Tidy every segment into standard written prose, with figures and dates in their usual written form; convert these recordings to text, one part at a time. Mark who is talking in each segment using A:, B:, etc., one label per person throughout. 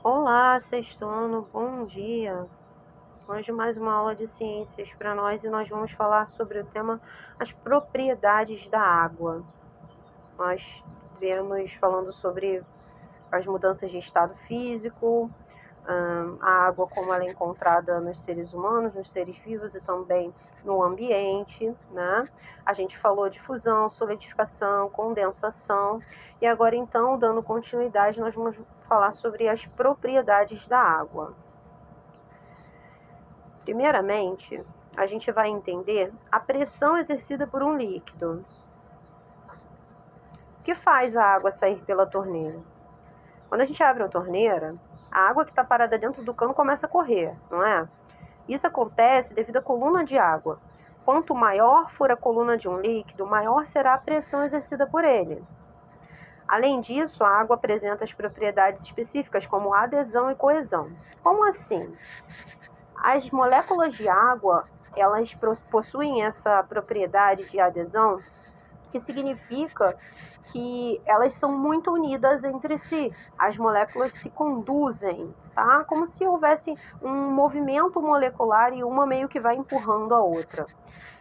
A: Olá, sextuno, bom dia. Hoje mais uma aula de ciências para nós e nós vamos falar sobre o tema as propriedades da água. Nós vemos falando sobre as mudanças de estado físico, a água como ela é encontrada nos seres humanos, nos seres vivos e também no ambiente, né? A gente falou de fusão, solidificação, condensação e agora então, dando continuidade, nós vamos falar sobre as propriedades da água. Primeiramente, a gente vai entender a pressão exercida por um líquido. O que faz a água sair pela torneira? Quando a gente abre a torneira, a água que está parada dentro do cano começa a correr, não é? Isso acontece devido à coluna de água. Quanto maior for a coluna de um líquido, maior será a pressão exercida por ele. Além disso, a água apresenta as propriedades específicas como adesão e coesão. Como assim? As moléculas de água, elas possuem essa propriedade de adesão, que significa que elas são muito unidas entre si. As moléculas se conduzem, tá? Como se houvesse um movimento molecular e uma meio que vai empurrando a outra.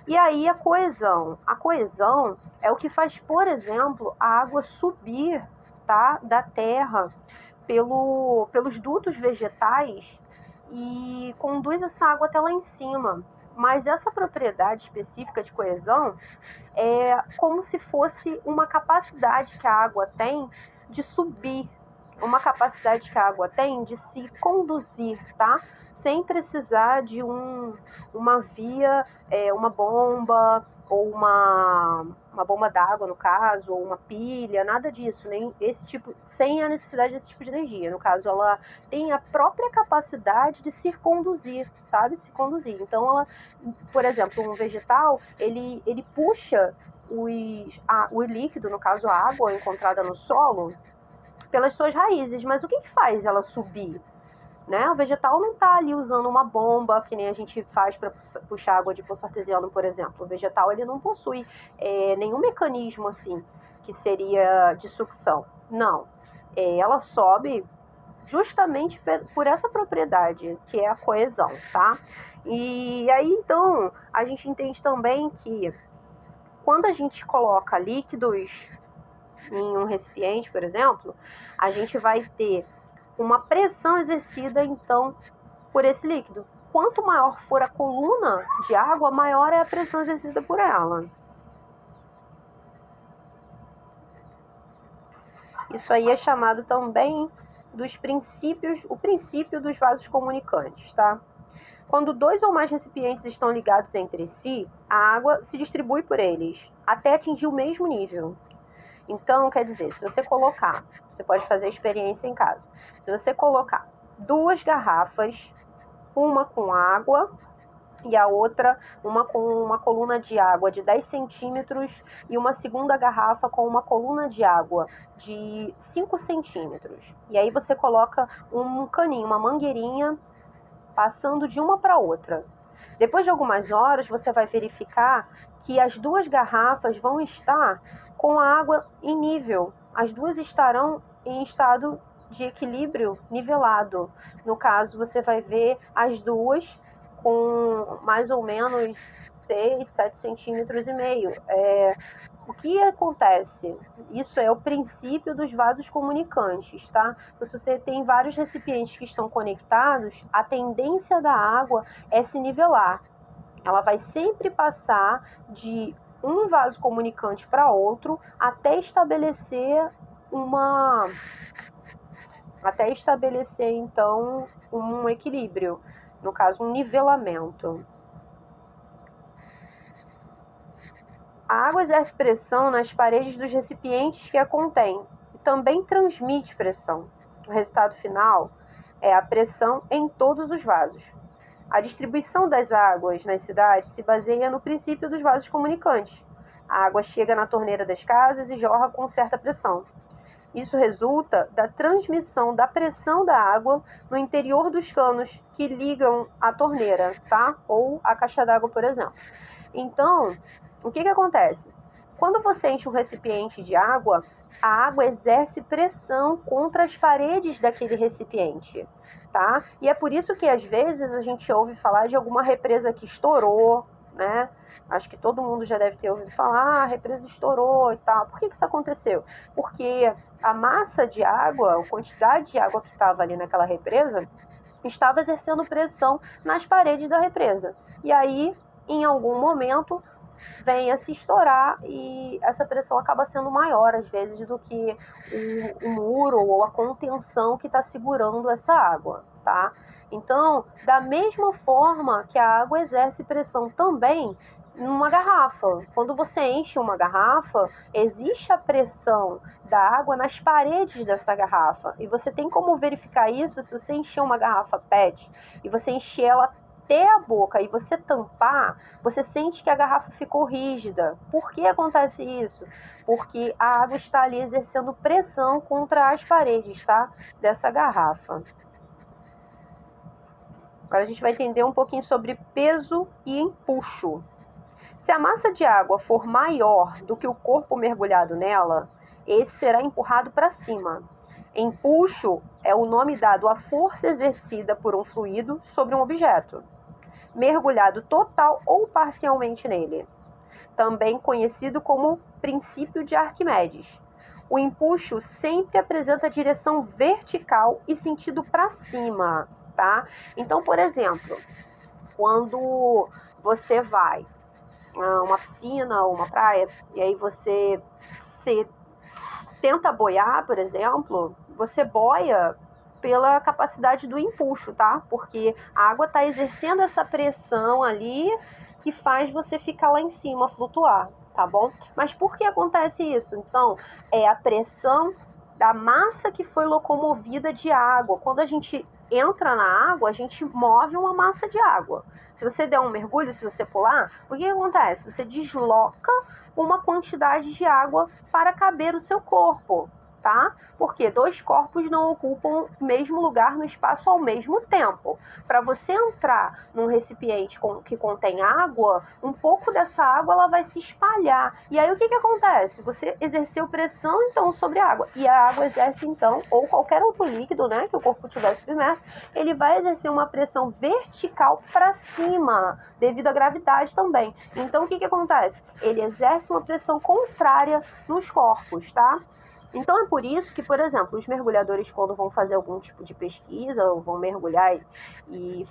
A: E aí a coesão. A coesão é o que faz, por exemplo, a água subir, tá, da terra pelos dutos vegetais e conduz essa água até lá em cima. Mas essa propriedade específica de coesão é como se fosse uma capacidade que a água tem de subir, uma capacidade que a água tem de se conduzir, tá? Sem precisar de uma via, uma bomba ou uma bomba d'água, no caso, ou uma pilha, nada disso, nem esse tipo, sem a necessidade desse tipo de energia. No caso, ela tem a própria capacidade de se conduzir, sabe? Se conduzir. Então, ela, por exemplo, um vegetal, ele puxa o líquido, no caso a água encontrada no solo, pelas suas raízes. Mas o que faz ela subir? Né? O vegetal não está ali usando uma bomba, que nem a gente faz para puxar água de poço artesiano, por exemplo. O vegetal ele não possui nenhum mecanismo assim, que seria de sucção. Não. Ela sobe justamente por essa propriedade, que é a coesão, tá? E aí, então, a gente entende também que quando a gente coloca líquidos em um recipiente, por exemplo, a gente vai ter uma pressão exercida, então, por esse líquido. Quanto maior for a coluna de água, maior é a pressão exercida por ela. Isso aí é chamado também o princípio dos vasos comunicantes, tá? Quando dois ou mais recipientes estão ligados entre si, a água se distribui por eles, até atingir o mesmo nível. Então, quer dizer, se você colocar, você pode fazer a experiência em casa. Se você colocar duas garrafas, uma com água e a outra, uma com uma coluna de água de 10 centímetros e uma segunda garrafa com uma coluna de água de 5 centímetros. E aí você coloca um caninho, uma mangueirinha, passando de uma para outra. Depois de algumas horas, você vai verificar que as duas garrafas vão estar com a água em nível. As duas estarão em estado de equilíbrio nivelado. No caso, você vai ver as duas com mais ou menos 6, 7 centímetros e meio. O que acontece? Isso é o princípio dos vasos comunicantes, tá? Então, se você tem vários recipientes que estão conectados, a tendência da água é se nivelar. Ela vai sempre passar de um vaso comunicante para outro até estabelecer então um equilíbrio, no caso um nivelamento. A água exerce pressão nas paredes dos recipientes que a contêm e também transmite pressão. O resultado final é a pressão em todos os vasos. A distribuição das águas nas cidades se baseia no princípio dos vasos comunicantes. A água chega na torneira das casas e jorra com certa pressão. Isso resulta da transmissão da pressão da água no interior dos canos que ligam a torneira, tá? Ou a caixa d'água, por exemplo. Então, o que acontece? Quando você enche um recipiente de água, a água exerce pressão contra as paredes daquele recipiente, tá? E é por isso que às vezes a gente ouve falar de alguma represa que estourou, né? Acho que todo mundo já deve ter ouvido falar, a represa estourou e tal. Por que isso aconteceu? Porque a massa de água, a quantidade de água que estava ali naquela represa, estava exercendo pressão nas paredes da represa. E aí, em algum momento, vem a se estourar e essa pressão acaba sendo maior, às vezes, do que o muro ou a contenção que está segurando essa água, tá? Então, da mesma forma que a água exerce pressão também numa garrafa. Quando você enche uma garrafa, existe a pressão da água nas paredes dessa garrafa. E você tem como verificar isso se você encher uma garrafa PET e você encher ela até a boca e você tampar, você sente que a garrafa ficou rígida. Por que acontece isso? Porque a água está ali exercendo pressão contra as paredes, tá? Dessa garrafa. Agora a gente vai entender um pouquinho sobre peso e empuxo. Se a massa de água for maior do que o corpo mergulhado nela, esse será empurrado para cima. Empuxo é o nome dado à força exercida por um fluido sobre um objeto, mergulhado total ou parcialmente nele, também conhecido como princípio de Arquimedes. O empuxo sempre apresenta direção vertical e sentido para cima, tá? Então, por exemplo, quando você vai a uma piscina ou uma praia e aí você tenta boiar, por exemplo, você boia pela capacidade do empuxo, tá? Porque a água está exercendo essa pressão ali que faz você ficar lá em cima, flutuar, tá bom? Mas por que acontece isso? Então, é a pressão da massa que foi locomovida de água. Quando a gente entra na água, a gente move uma massa de água. Se você der um mergulho, se você pular, o que acontece? Você desloca uma quantidade de água para caber o seu corpo, tá? Porque dois corpos não ocupam o mesmo lugar no espaço ao mesmo tempo. Para você entrar num recipiente que contém água, um pouco dessa água ela vai se espalhar. E aí o que acontece? Você exerceu pressão então sobre a água. E a água exerce então, ou qualquer outro líquido, né, que o corpo tiver submerso, ele vai exercer uma pressão vertical para cima, devido à gravidade também. Então o que acontece? Ele exerce uma pressão contrária nos corpos, tá? Então é por isso que, por exemplo, os mergulhadores, quando vão fazer algum tipo de pesquisa, ou vão mergulhar e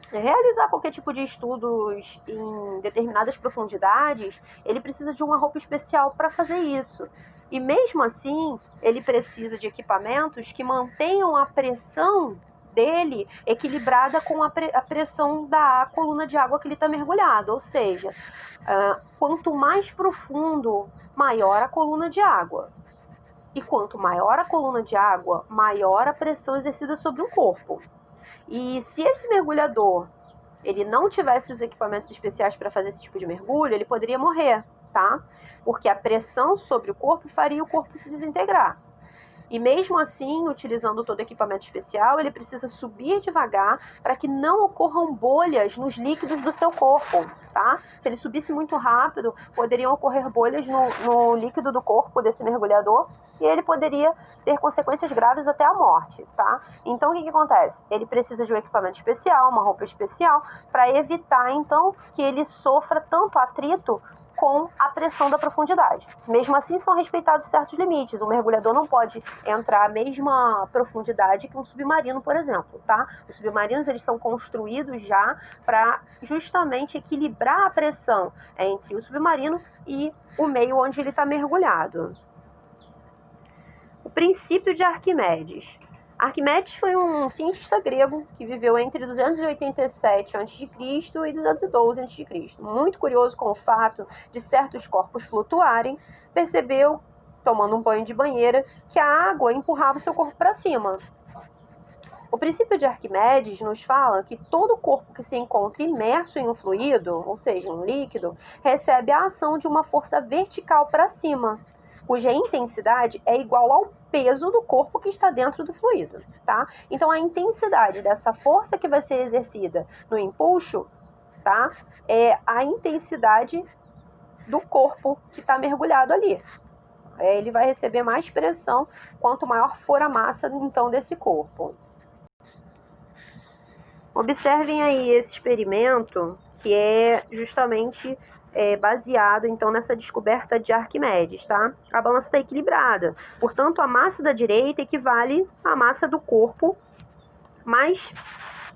A: realizar qualquer tipo de estudos em determinadas profundidades, ele precisa de uma roupa especial para fazer isso. E mesmo assim, ele precisa de equipamentos que mantenham a pressão dele equilibrada com a pressão da coluna de água que ele está mergulhado. Ou seja, quanto mais profundo, maior a coluna de água. E quanto maior a coluna de água, maior a pressão exercida sobre o corpo. E se esse mergulhador ele não tivesse os equipamentos especiais para fazer esse tipo de mergulho, ele poderia morrer, tá? Porque a pressão sobre o corpo faria o corpo se desintegrar. E mesmo assim, utilizando todo equipamento especial, ele precisa subir devagar para que não ocorram bolhas nos líquidos do seu corpo, tá? Se ele subisse muito rápido, poderiam ocorrer bolhas no líquido do corpo desse mergulhador e ele poderia ter consequências graves até a morte, tá? Então, o que acontece? Ele precisa de um equipamento especial, uma roupa especial, para evitar, então, que ele sofra tanto atrito com a pressão da profundidade. Mesmo assim, são respeitados certos limites. O mergulhador não pode entrar à mesma profundidade que um submarino, por exemplo, tá? Os submarinos, eles são construídos já para justamente equilibrar a pressão entre o submarino e o meio onde ele está mergulhado. O princípio de Arquimedes. Arquimedes foi um cientista grego que viveu entre 287 a.C. e 212 a.C. Muito curioso com o fato de certos corpos flutuarem, percebeu, tomando um banho de banheira, que a água empurrava seu corpo para cima. O princípio de Arquimedes nos fala que todo corpo que se encontra imerso em um fluido, ou seja, um líquido, recebe a ação de uma força vertical para cima, cuja intensidade é igual ao peso do corpo que está dentro do fluido, tá? Então, a intensidade dessa força que vai ser exercida no empuxo, tá? É a intensidade do corpo que está mergulhado ali. Ele vai receber mais pressão quanto maior for a massa, então, desse corpo. Observem aí esse experimento, que é justamente baseado, então, nessa descoberta de Arquimedes, tá? A balança está equilibrada. Portanto, a massa da direita equivale à massa do corpo, mais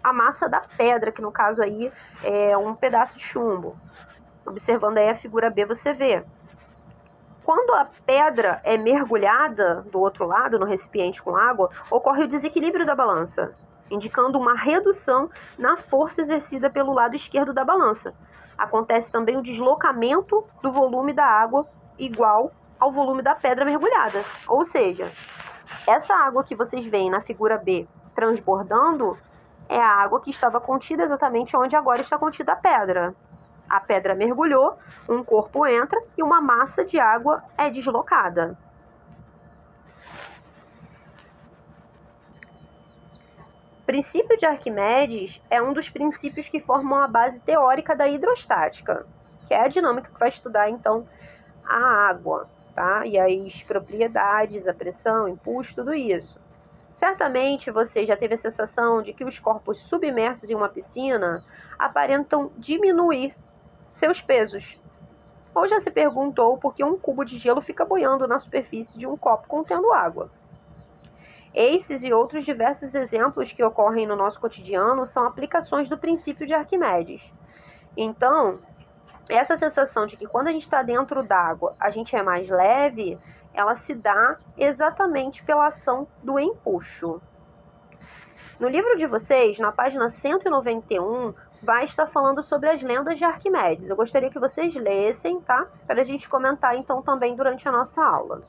A: a massa da pedra, que no caso aí é um pedaço de chumbo. Observando aí a figura B, você vê. Quando a pedra é mergulhada do outro lado, no recipiente com água, ocorre o desequilíbrio da balança, indicando uma redução na força exercida pelo lado esquerdo da balança. Acontece também o deslocamento do volume da água igual ao volume da pedra mergulhada. Ou seja, essa água que vocês veem na figura B transbordando é a água que estava contida exatamente onde agora está contida a pedra. A pedra mergulhou, um corpo entra e uma massa de água é deslocada. O princípio de Arquimedes é um dos princípios que formam a base teórica da hidrostática, que é a dinâmica que vai estudar, então, a água, tá? E as propriedades, a pressão, impulso, tudo isso. Certamente você já teve a sensação de que os corpos submersos em uma piscina aparentam diminuir seus pesos. Ou já se perguntou por que um cubo de gelo fica boiando na superfície de um copo contendo água. Esses e outros diversos exemplos que ocorrem no nosso cotidiano são aplicações do princípio de Arquimedes. Então, essa sensação de que quando a gente está dentro d'água a gente é mais leve, ela se dá exatamente pela ação do empuxo. No livro de vocês, na página 191, vai estar falando sobre as lendas de Arquimedes. Eu gostaria que vocês lessem, tá? Para a gente comentar, então, também durante a nossa aula.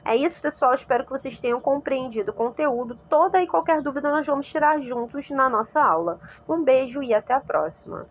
A: É isso, pessoal. Espero que vocês tenham compreendido o conteúdo. Toda e qualquer dúvida nós vamos tirar juntos na nossa aula. Um beijo e até a próxima.